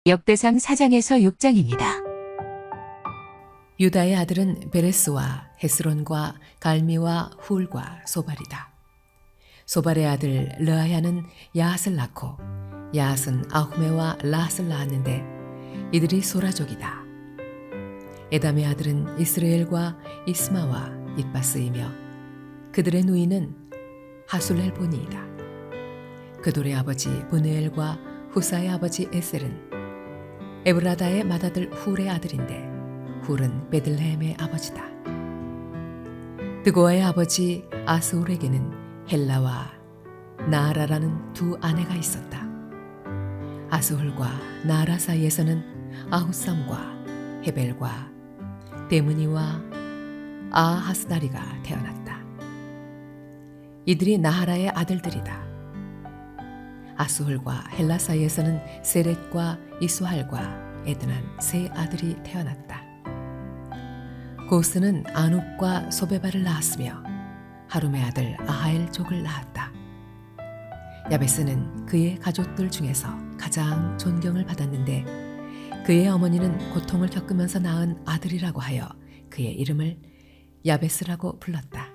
역대상 4장에서 6장입니다. 유다의 아들은 베레스와 헤스론과 갈미와 훌과 소발이다. 소발의 아들 르아야는 야핫을 낳고 야핫은 아후메와 라핫을 낳았는데 이들이 소라족이다. 에담의 아들은 이스라엘과 이스마와 잇바스이며 그들의 누이는 하술렐본이이다. 그돌의 아버지 브느엘과 후사의 아버지 에셀은 에브라다의 맏아들 훌의 아들인데 훌은 베들레헴의 아버지다. 드고아의 아버지 아스훌에게는 헬라와 나아라라는 두 아내가 있었다. 아스훌과 나아라 사이에서는 아후삼과 헤벨과 데므니와 아하스다리가 태어났다. 이들이 나하라의 아들들이다. 아스훌과 헬라 사이에서는 세렛과 이수할과 에드난 세 아들이 태어났다. 고스는 아눕과 소베바를 낳았으며 하룸의 아들 아하엘족을 낳았다. 야베스는 그의 가족들 중에서 가장 존경을 받았는데 그의 어머니는 고통을 겪으면서 낳은 아들이라고 하여 그의 이름을 야베스라고 불렀다.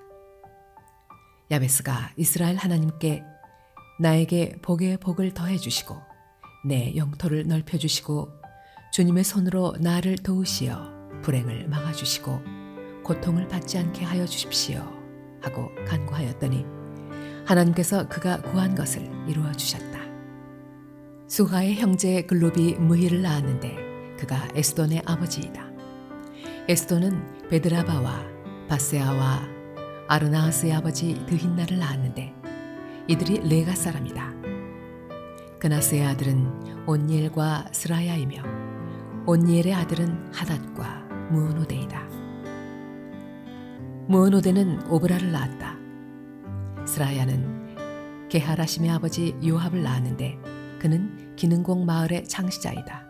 야베스가 이스라엘 하나님께 나에게 복의 복을 더해 주시고 내 영토를 넓혀 주시고 주님의 손으로 나를 도우시어 불행을 막아 주시고 고통을 받지 않게 하여 주십시오 하고 간구하였더니 하나님께서 그가 구한 것을 이루어 주셨다. 수하의 형제 글룹이 무히를 낳았는데 그가 에스돈의 아버지이다. 에스돈은 베드라바와 바세아와 아르나하스의 아버지 드힌나를 낳았는데 이들이 레가 사람이다. 그나스의 아들은 온니엘과 스라야이며 온니엘의 아들은 하닷과 무오노데이다. 무오노데는 오브라를 낳았다. 스라야는 게하라심의 아버지 요합을 낳았는데 그는 기능공 마을의 창시자이다.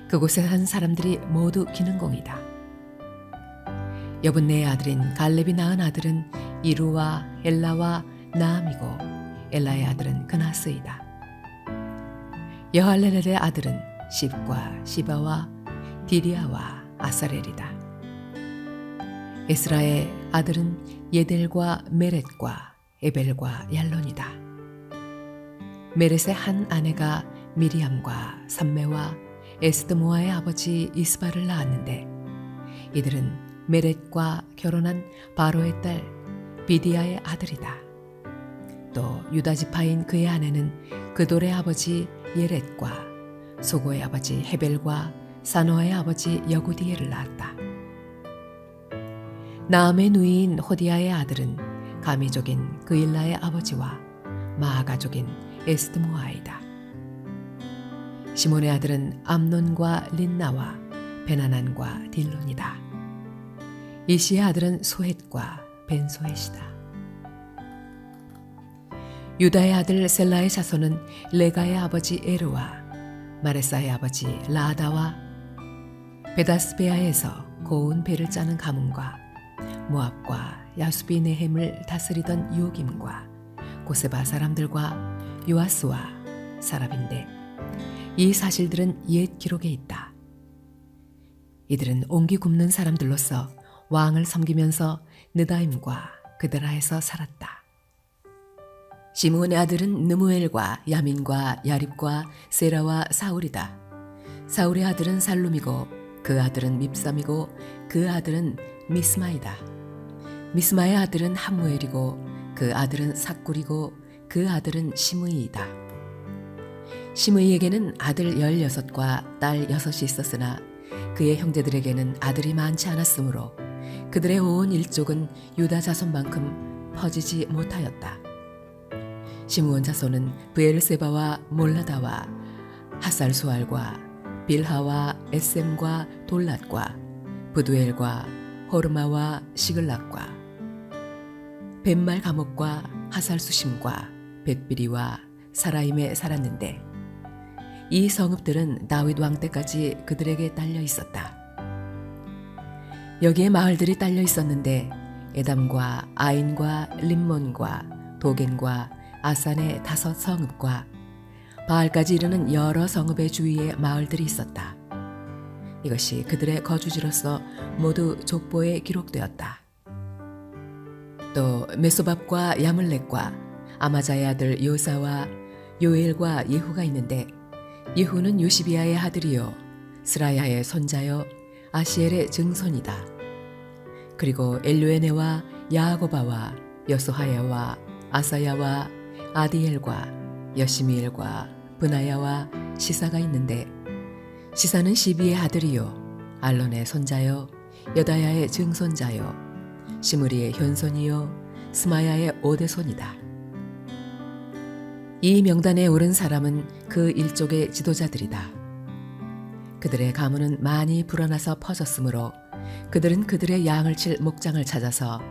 그곳에 산 사람들이 모두 기능공이다. 여분네의 아들인 갈렙이 낳은 아들은 이루와 엘라와 나암이고 엘라의 아들은 그나스이다. 여할레렐의 아들은 십과 시바와 디리아와 아사렐이다. 에스라의 아들은 예델과 메렛과 에벨과 얄론이다. 메렛의 한 아내가 미리암과 삼메와 에스드모아의 아버지 이스바를 낳았는데 이들은 메렛과 결혼한 바로의 딸 비디아의 아들이다. 또 유다 지파인 그의 아내는 그돌의 아버지 예렛과 소고의 아버지 헤벨과 사노아의 아버지 여구디엘을 낳았다. 나암의 누이인 호디아의 아들은 가미족인 그일라의 아버지와 마아가족인 에스드모아이다. 시몬의 아들은 암논과 린나와 베나난과 딜론이다. 이시의 아들은 소헷과 벤소헷이다. 유다의 아들 셀라의 자손은 레가의 아버지 에르와 마레사의 아버지 라다와 베다스베아에서 고운 배를 짜는 가문과 모압과 야수비 네헴을 다스리던 요김과 고세바 사람들과 요아스와 사랍인데 이 사실들은 옛 기록에 있다. 이들은 옹기 굽는 사람들로서 왕을 섬기면서 느다임과 그드라에서 살았다. 시므온의 아들은 느무엘과 야민과 야립과 세라와 사울이다. 사울의 아들은 살룸이고 그 아들은 밉삼이고 그 아들은 미스마이다. 미스마의 아들은 함무엘이고 그 아들은 삭굴이고 그 아들은 시므이이다. 시므이에게는 아들 16과 딸 6이 있었으나 그의 형제들에게는 아들이 많지 않았으므로 그들의 온 일족은 유다 자손만큼 퍼지지 못하였다. 시므온 자손은 브엘세바와 몰라다와 하살수알과 빌하와 에셈과 돌랏과 부두엘과 호르마와 시글락과 벤말 가목과 하살수심과 벳비리와 사라임에 살았는데 이 성읍들은 다윗 왕 때까지 그들에게 딸려 있었다. 여기에 마을들이 딸려 있었는데 에담과 아인과 림몬과 도겐과 아산의 5 성읍과 바알까지 이르는 여러 성읍의 주위에 마을들이 있었다. 이것이 그들의 거주지로서 모두 족보에 기록되었다. 또 메소밥과 야물렉과 아마자의 아들 요사와 요엘과 예후가 있는데, 예후는 요시비아의 아들이요 스라야의 손자요 아시엘의 증손이다. 그리고 엘료에네와 야고바와 여소하야와 아사야와 아디엘과 여시미엘과 브나야와 시사가 있는데, 시사는 시비의 아들이요 알론의 손자요 여다야의 증손자요 시므리의 현손이요 스마야의 오대손이다. 이 명단에 오른 사람은 그 일족의 지도자들이다. 그들의 가문은 많이 불어나서 퍼졌으므로 그들은 그들의 양을 칠 목장을 찾아서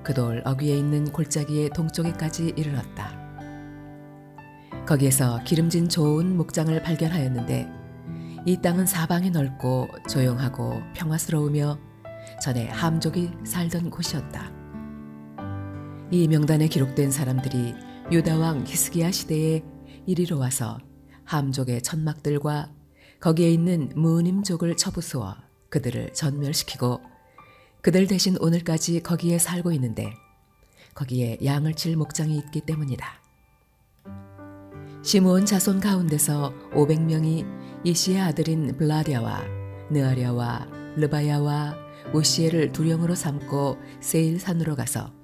그 돌 어귀에 있는 골짜기의 동쪽에까지 이르렀다. 거기에서 기름진 좋은 목장을 발견하였는데, 이 땅은 사방이 넓고 조용하고 평화스러우며 전에 함족이 살던 곳이었다. 이 명단에 기록된 사람들이 유다 왕 히스기야 시대에 이리로 와서 함족의 천막들과 거기에 있는 무님족을 쳐부수어 그들을 전멸시키고 그들 대신 오늘까지 거기에 살고 있는데, 거기에 양을 칠 목장이 있기 때문이다. 시므온 자손 가운데서 500명이 이시의 아들인 블라랴와 느아랴와 르바야와 우시엘을 두령으로 삼고 세일산으로 가서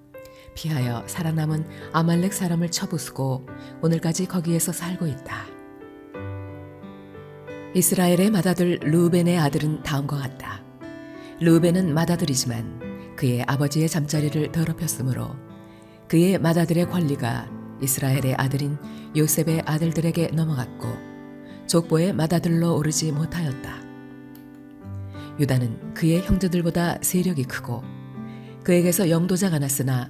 피하여 살아남은 아말렉 사람을 쳐부수고 오늘까지 거기에서 살고 있다. 이스라엘의 맏아들 르우벤의 아들은 다음과 같다. 르우벤은 맏아들이지만 그의 아버지의 잠자리를 더럽혔으므로 그의 맏아들의 권리가 이스라엘의 아들인 요셉의 아들들에게 넘어갔고 족보의 맏아들로 오르지 못하였다. 유다는 그의 형제들보다 세력이 크고 그에게서 영도자가 났으나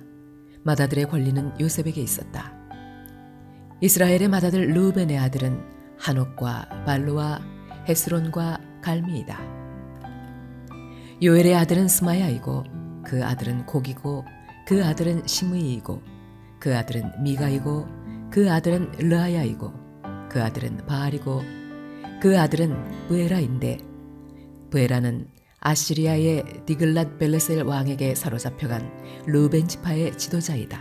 맏아들의 권리는 요셉에게 있었다. 이스라엘의 맏아들 르우벤의 아들은 한옥과 발루와 헤스론과 갈미이다. 요엘의 아들은 스마야이고 그 아들은 곡이고 그 아들은 시므이이고 그 아들은 미가이고 그 아들은 르아야이고 그 아들은 바알이고 그 아들은 브에라인데, 브에라는 아시리아의 디글랏 벨레셀 왕에게 사로잡혀간 르우벤 지파의 지도자이다.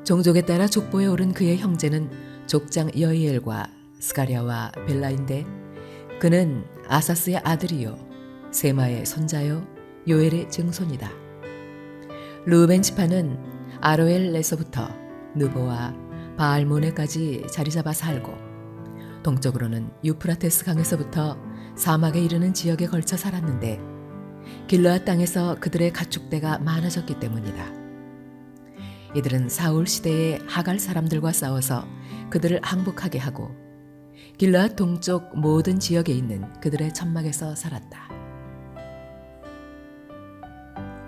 종족에 따라 족보에 오른 그의 형제는 족장 여이엘과 스가랴와 벨라인데, 그는 아사스의 아들이요 세마의 손자요 요엘의 증손이다. 르우벤 지파는 아로엘에서부터 느보와 바알모네까지 자리잡아 살고, 동쪽으로는 유프라테스 강에서부터 사막에 이르는 지역에 걸쳐 살았는데, 길르앗 땅에서 그들의 가축대가 많아졌기 때문이다. 이들은 사울 시대에 하갈 사람들과 싸워서 그들을 항복하게 하고 길르앗 동쪽 모든 지역에 있는 그들의 천막에서 살았다.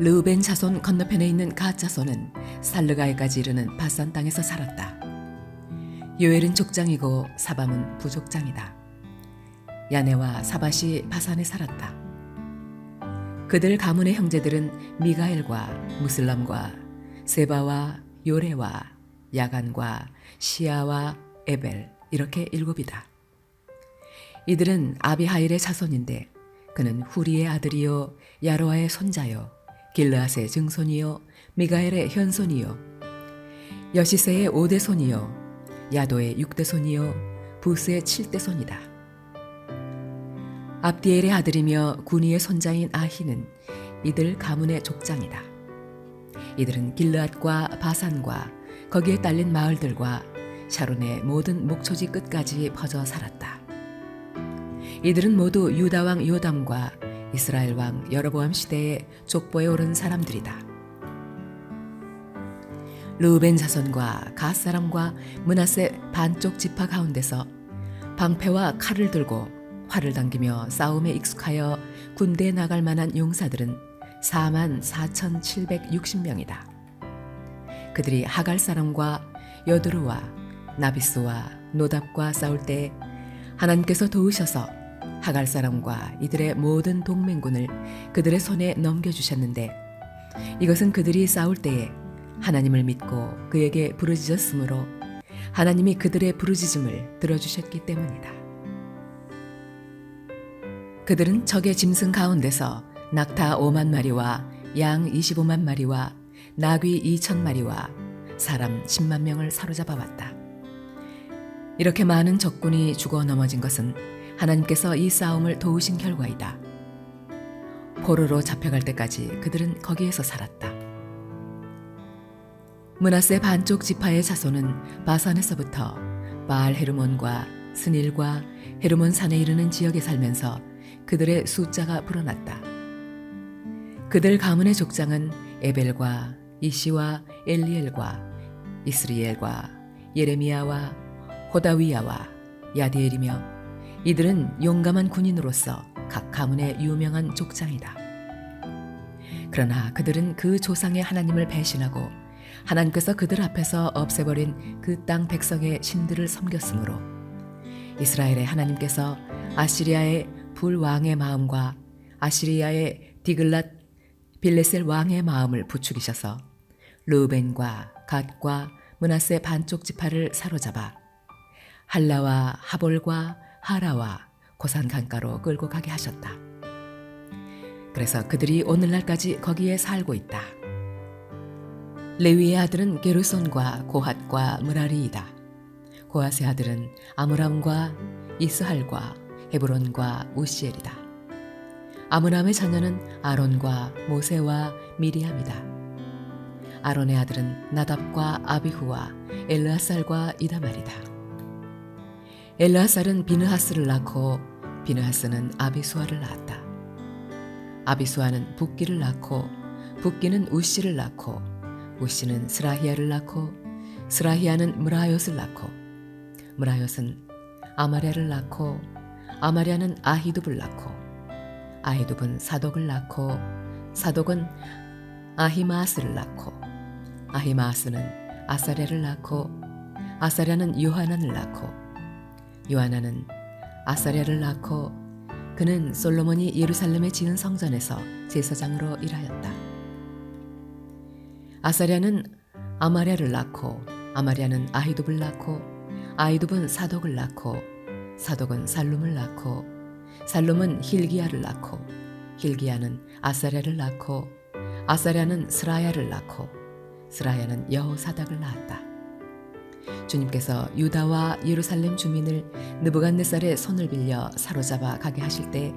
르우벤 자손 건너편에 있는 갓 자손은 살르가에까지 이르는 바산 땅에서 살았다. 요엘은 족장이고 사밤은 부족장이다. 야네와 사밧이 바산에 살았다. 그들 가문의 형제들은 미가엘과 무슬람과 세바와 요레와 야간과 시아와 에벨, 이렇게 7이다. 이들은 아비하일의 자손인데, 그는 후리의 아들이요 야로아의 손자요 길르앗의 증손이요 미가엘의 현손이요 여시세의 5대손이요 야도의 6대손이요 부스의 7대손이다. 압디엘의 아들이며 구니의 손자인 아히는 이들 가문의 족장이다. 이들은 길르앗과 바산과 거기에 딸린 마을들과 샤론의 모든 목초지 끝까지 퍼져 살았다. 이들은 모두 유다 왕 요담과 이스라엘 왕 여로보암 시대에 족보에 오른 사람들이다. 르우벤 자손과 갓 사람과 므낫세 반쪽 지파 가운데서 방패와 칼을 들고 활을 당기며 싸움에 익숙하여 군대에 나갈 만한 용사들은 44,760명이다. 그들이 하갈 사람과 여두루와 나비스와 노답과 싸울 때 하나님께서 도우셔서 하갈 사람과 이들의 모든 동맹군을 그들의 손에 넘겨주셨는데, 이것은 그들이 싸울 때에 하나님을 믿고 그에게 부르짖었으므로 하나님이 그들의 부르짖음을 들어주셨기 때문이다. 그들은 적의 짐승 가운데서 낙타 5만 마리와 양 25만 마리와 나귀 2천 마리와 사람 10만 명을 사로잡아 왔다. 이렇게 많은 적군이 죽어 넘어진 것은 하나님께서 이 싸움을 도우신 결과이다. 포로로 잡혀갈 때까지 그들은 거기에서 살았다. 므낫세 반쪽 지파의 자손은 바산에서부터 바알 헤르몬과 스닐과 헤르몬 산에 이르는 지역에 살면서 그들의 숫자가 불어났다. 그들 가문의 족장은 에벨과 이시와 엘리엘과 이스리엘과 예레미야와 호다위야와 야디엘이며 이들은 용감한 군인으로서 각 가문의 유명한 족장이다. 그러나 그들은 그 조상의 하나님을 배신하고 하나님께서 그들 앞에서 없애버린 그 땅 백성의 신들을 섬겼으므로 이스라엘의 하나님께서 아시리아의 불왕의 마음과 아시리아의 디글랏 빌레셀 왕의 마음을 부추기셔서 르우벤과 갓과 므낫세 반쪽 지파를 사로잡아 할라와 하볼과 하라와 고산 강가로 끌고 가게 하셨다. 그래서 그들이 오늘날까지 거기에 살고 있다. 레위의 아들은 게르손과 고핫과 므라리이다. 고핫의 아들은 아므람과 이스할과 헤브론과 우시엘이다. 아므람의 자녀는 아론과 모세와 미리암이다. 아론의 아들은 나답과 아비후와 엘르아살과 이다말이다. 엘르아살은 비느하스를 낳고 비느하스는 아비수아를 낳았다. 아비수아는 붓기를 낳고 붓기는 우시를 낳고 우시는 스라히야를 낳고 스라히야는 므라옅을 낳고 므라옅은 아마랴를 낳고 아마랴는 아히둡을 낳고 아히둡은 사독을 낳고 사독은 아히마아스를 낳고 아히마아스는 아사랴를 낳고 아사랴는 요하난을 낳고 요하난은 아사랴를 낳고 그는 솔로몬이 예루살렘에 지은 성전에서 제사장으로 일하였다. 아사랴는 아마랴를 낳고 아마랴는 아히둡을 낳고 아히둡은 사독을 낳고 사독은 살룸을 낳고 살룸은 힐기야를 낳고 힐기야는 아사랴를 낳고 아사랴는 스라야를 낳고 스라야는 여호사닥을 낳았다. 주님께서 유다와 예루살렘 주민을 느부갓네살의 손을 빌려 사로잡아 가게 하실 때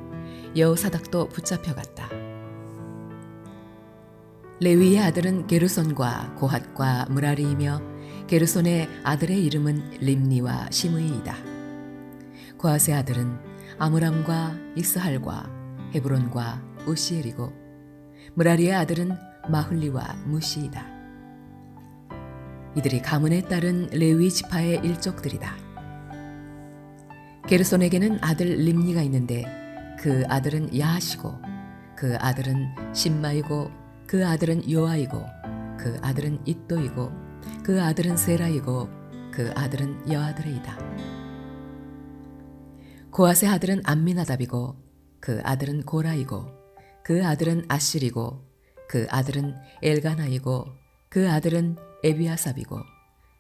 여호사닥도 붙잡혀갔다. 레위의 아들은 게르손과 고핫과 므라리이며 게르손의 아들의 이름은 림니와 시므이이다. 고핫의 아들은 아므람과 이스할과 헤브론과 우시엘이고 므라리의 아들은 마흘리와 무시이다. 이들이 가문에 따른 레위 지파의 일족들이다. 게르손에게는 아들 림니가 있는데 그 아들은 야하시고 그 아들은 심마이고 그 아들은 요아이고 그 아들은 잇도이고 그 아들은 세라이고 그 아들은 여아드레이다. 고핫의 아들은 암미나답이고 그 아들은 고라이고 그 아들은 아실이고 그 아들은 엘가나이고 그 아들은 에비아삽이고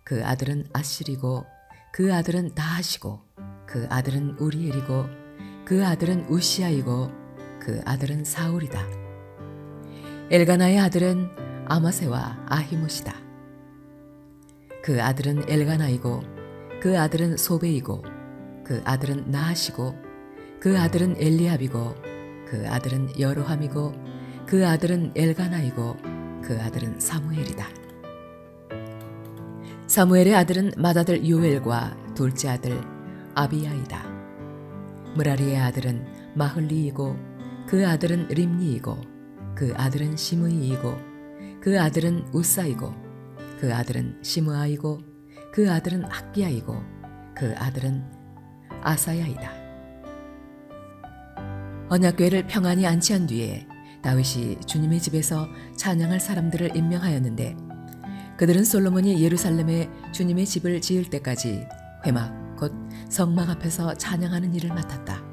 그 아들은 아실이고 그 아들은 다하시고 그 아들은 우리엘이고 그 아들은 우시아이고 그 아들은 사울이다. 엘가나의 아들은 아마세와 아히못이다. 그 아들은 엘가나이고 그 아들은 소베이고 그 아들은 나하시고 그 아들은 엘리압이고 그 아들은 여로함이고 그 아들은 엘가나이고 그 아들은 사무엘이다. 사무엘의 아들은 맏아들 요엘과 둘째 아들 아비야이다. 므라리의 아들은 마흘리이고 그 아들은 림니이고 그 아들은 시므이이고 그 아들은 우사이고 그 아들은 시므아이고 그 아들은 학기야이고 그 아들은 아사야이다. 언약궤를 평안히 안치한 뒤에 다윗이 주님의 집에서 찬양할 사람들을 임명하였는데 그들은 솔로몬이 예루살렘에 주님의 집을 지을 때까지 회막 곧 성막 앞에서 찬양하는 일을 맡았다.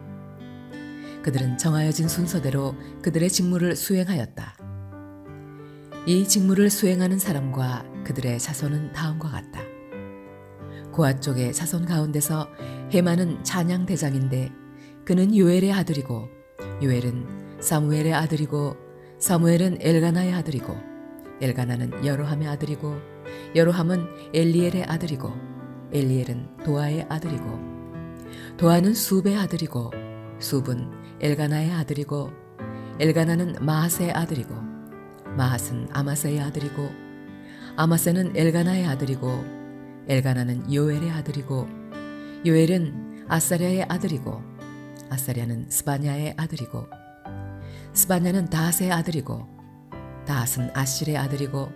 그들은 정하여진 순서대로 그들의 직무를 수행하였다. 이 직무를 수행하는 사람과 그들의 자손은 다음과 같다. 고핫 쪽의 자손 가운데서 헤만은 찬양 대장인데 그는 요엘의 아들이고 요엘은 사무엘의 아들이고 사무엘은 엘가나의 아들이고 엘가나는 여로함의 아들이고 여로함은 엘리엘의 아들이고 엘리엘은 도아의 아들이고 도아는 숲의 아들이고 숲은 엘가나의 아들이고 엘가나는 마하스의 아들이고 마하스는 아마세의 아들이고 아마세는 엘가나의 아들이고 엘가나는 요엘의 아들이고 요엘은 아사랴의 아들이고 아사랴는 스바냐의 아들이고 스바냐는 다핫의 아들이고 다핫은 아실의 아들이고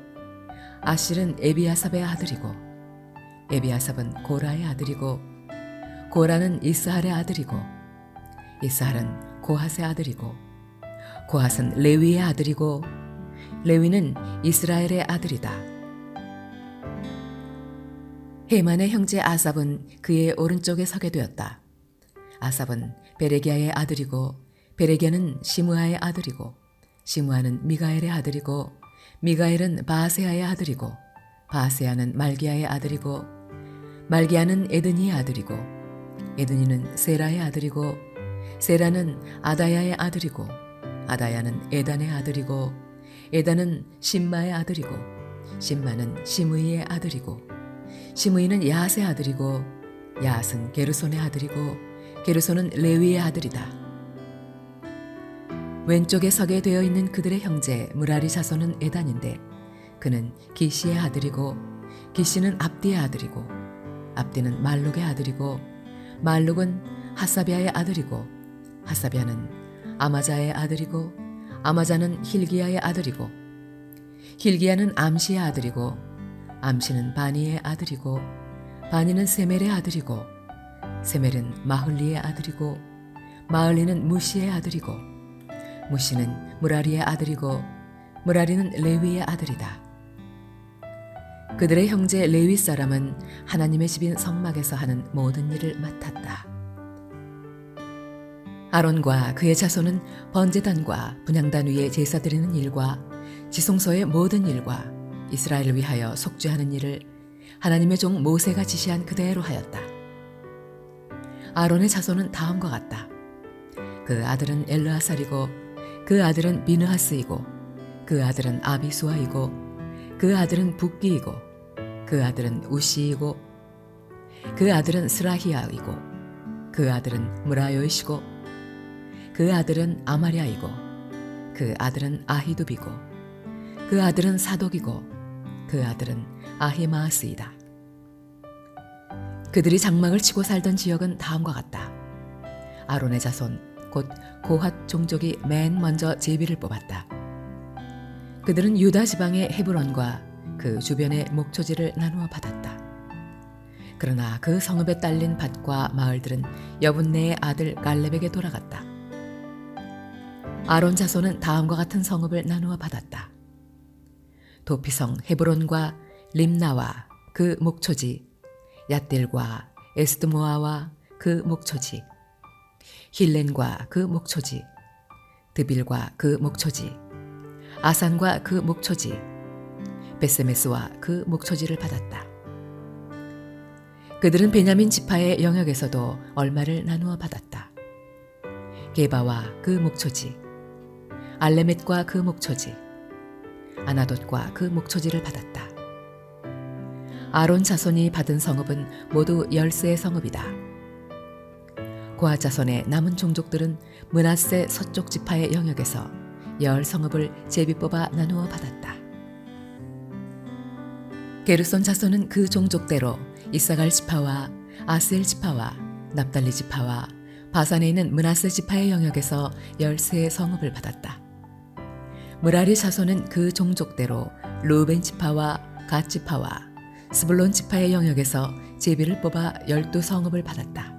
아실은 에비아삽의 아들이고 에비아삽은 고라의 아들이고 고라는 이스할의 아들이고 이스할은 고핫의 아들이고 고핫은 레위의 아들이고 레위는 이스라엘의 아들이다. 헤만의 형제 아삽은 그의 오른쪽에 서게 되었다. 아삽은 베레기야의 아들이고 베레기야는 시므아의 아들이고 시므아는 미가엘의 아들이고 미가엘은 바세아의 아들이고 바세아는 말기야의 아들이고 말기야는 에드니의 아들이고 에드니는 세라의 아들이고 세라는 아다야의 아들이고 아다야는 에단의 아들이고 에단은 심마의 아들이고 심마는 시므이의 아들이고 시므이는 야앗의 아들이고 야앗은 게르손의 아들이고 게르손은 레위의 아들이다. 왼쪽에 서게 되어 있는 그들의 형제 무라리 자손은 에단인데 그는 기시의 아들이고 기시는 압디의 아들이고 압디는 말룩의 아들이고 말룩은 하사비아의 아들이고 하사비아는 아마자의 아들이고 아마자는 힐기야의 아들이고 힐기야는 암시의 아들이고 암시는 바니의 아들이고 바니는 세멜의 아들이고 세멜은 마흘리의 아들이고 마흘리는 무시의 아들이고 무시는 무라리의 아들이고 무라리는 레위의 아들이다. 그들의 형제 레위 사람은 하나님의 집인 성막에서 하는 모든 일을 맡았다. 아론과 그의 자손은 번제단과 분향단 위에 제사 드리는 일과 지성소의 모든 일과 이스라엘을 위하여 속죄하는 일을 하나님의 종 모세가 지시한 그대로 하였다. 아론의 자손은 다음과 같다. 그 아들은 엘르아살이고 그 아들은 비느하스이고 그 아들은 아비수아이고 그 아들은 붓기이고 그 아들은 우시이고 그 아들은 스라히야이고 그 아들은 무라요이시고 그 아들은 아마랴이고 그 아들은 아히두비고 그 아들은 사독이고 그 아들은 아히마아스이다. 그들이 장막을 치고 살던 지역은 다음과 같다. 아론의 자손 곧 고핫 종족이 맨 먼저 제비를 뽑았다. 그들은 유다 지방의 헤브론과 그 주변의 목초지를 나누어 받았다. 그러나 그 성읍에 딸린 밭과 마을들은 여분네의 아들 갈렙에게 돌아갔다. 아론 자손은 다음과 같은 성읍을 나누어 받았다. 도피성 헤브론과 림나와 그 목초지, 얏딜과 에스드모아와 그 목초지, 힐렌과 그 목초지, 드빌과 그 목초지, 아산과 그 목초지, 베세메스와 그 목초지를 받았다. 그들은 베냐민 지파의 영역에서도 얼마를 나누어 받았다. 게바와 그 목초지, 알레멧과 그 목초지, 아나돗과 그 목초지를 받았다. 아론 자손이 받은 성읍은 모두 13의 성읍이다. 고핫 자손의 남은 종족들은 므낫세 서쪽 지파의 영역에서 10성읍을 제비 뽑아 나누어 받았다. 게르손 자손은 그 종족대로 이사갈 지파와 아스엘 지파와 납달리 지파와 바산에 있는 므낫세 지파의 영역에서 13의 성읍을 받았다. 무라리 자손은 그 종족대로 루벤 지파와 갓 지파와 스불론 지파의 영역에서 제비를 뽑아 12성읍을 받았다.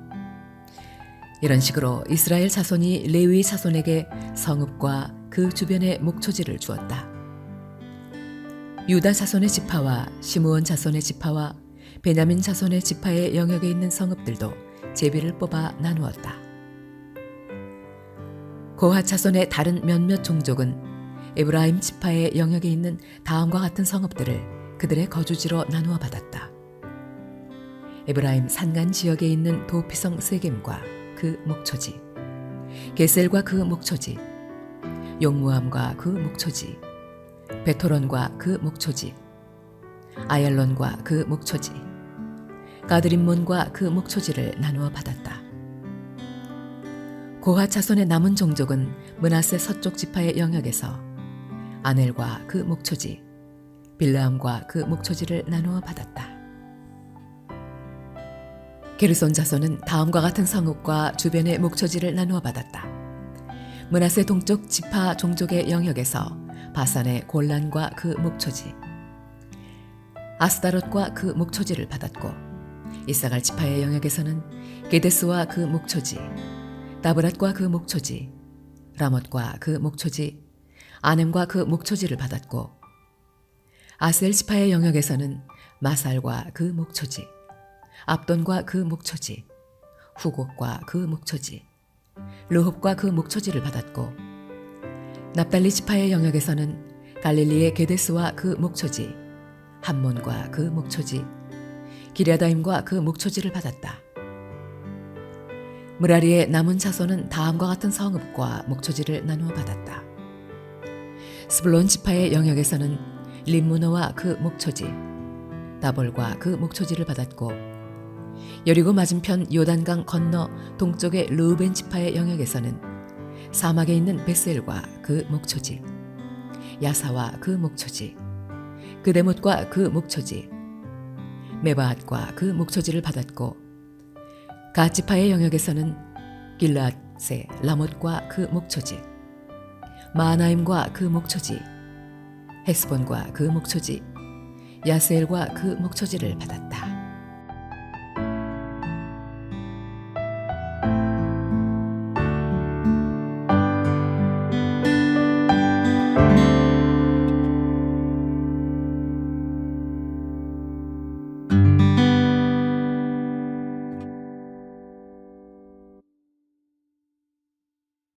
이런 식으로 이스라엘 자손이 레위 자손에게 성읍과 그 주변의 목초지를 주었다. 유다 자손의 지파와 시므온 자손의 지파와 베냐민 자손의 지파의 영역에 있는 성읍들도 제비를 뽑아 나누었다. 고핫 자손의 다른 몇몇 종족은 에브라임 지파의 영역에 있는 다음과 같은 성읍들을 그들의 거주지로 나누어 받았다. 에브라임 산간 지역에 있는 도피성 세겜과 그 목초지, 게셀과 그 목초지, 용무암과 그 목초지, 베토론과 그 목초지, 아얄론과 그 목초지, 가드림몬과 그 목초지를 나누어 받았다. 고핫 자손의 남은 종족은 므낫세 서쪽 지파의 영역에서 아넬과 그 목초지, 빌라암과 그 목초지를 나누어 받았다. 게르손 자손은 다음과 같은 성읍과 주변의 목초지를 나누어 받았다. 므낫세 동쪽 지파 종족의 영역에서 바산의 골란과 그 목초지, 아스다롯과 그 목초지를 받았고, 이사갈 지파의 영역에서는 게데스와 그 목초지, 다브랏과 그 목초지, 라못과 그 목초지, 아넴과 그 목초지를 받았고, 아셀 지파의 영역에서는 마살과 그 목초지, 압돈과 그 목초지, 후곡과 그 목초지, 르홉과 그 목초지를 받았고, 납달리 지파의 영역에서는 갈릴리의 게데스와 그 목초지, 함몬과 그 목초지, 기랴다임과 그 목초지를 받았다. 므라리의 남은 자손은 다음과 같은 성읍과 목초지를 나누어 받았다. 스불론 지파의 영역에서는 림무노와 그 목초지, 다볼과 그 목초지를 받았고, 여리고 맞은편 요단강 건너 동쪽의 르우벤 지파의 영역에서는 사막에 있는 베셀과 그 목초지, 야사와 그 목초지, 그데못과 그 목초지, 메바앗과 그 목초지를 받았고, 갓 지파의 영역에서는 길르앗의 라못과 그 목초지, 마하나임과 그 목초지, 헤스본과 그 목초지, 야스엘과 그 목초지를 받았다.